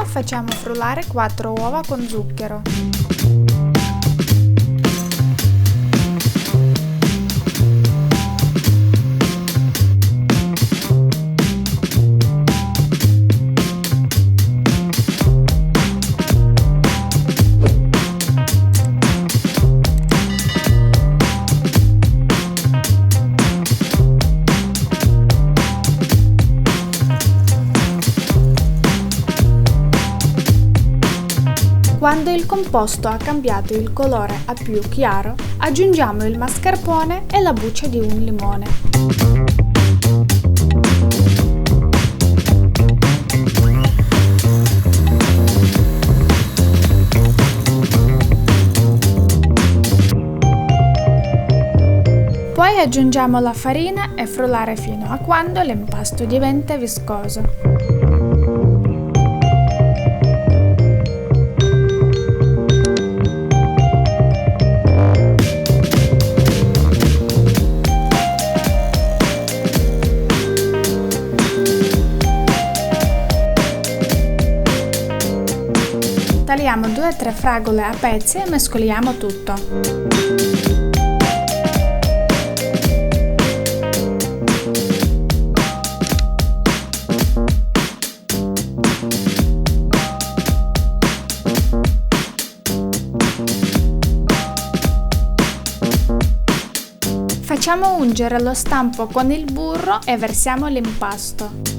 facciamo frullare 4 uova con zucchero. Quando il composto ha cambiato il colore a più chiaro, aggiungiamo il mascarpone e la buccia di un limone. Poi aggiungiamo la farina e frullare fino a quando l'impasto diventa viscoso. Tagliamo 2-3 fragole a pezzi e mescoliamo tutto. Facciamo ungere lo stampo con il burro e versiamo l'impasto.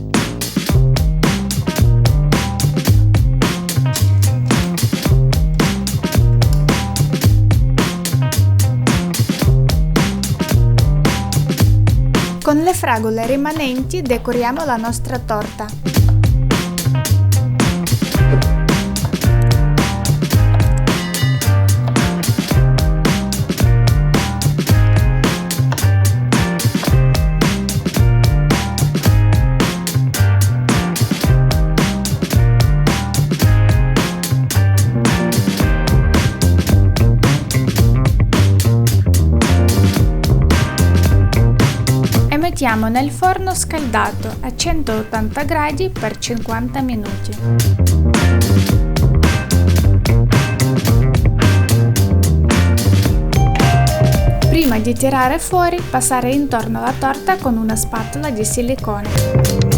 Con le fragole rimanenti decoriamo la nostra torta. Mettiamo nel forno scaldato a 180 gradi per 50 minuti. Prima di tirare fuori, passare intorno alla torta con una spatola di silicone.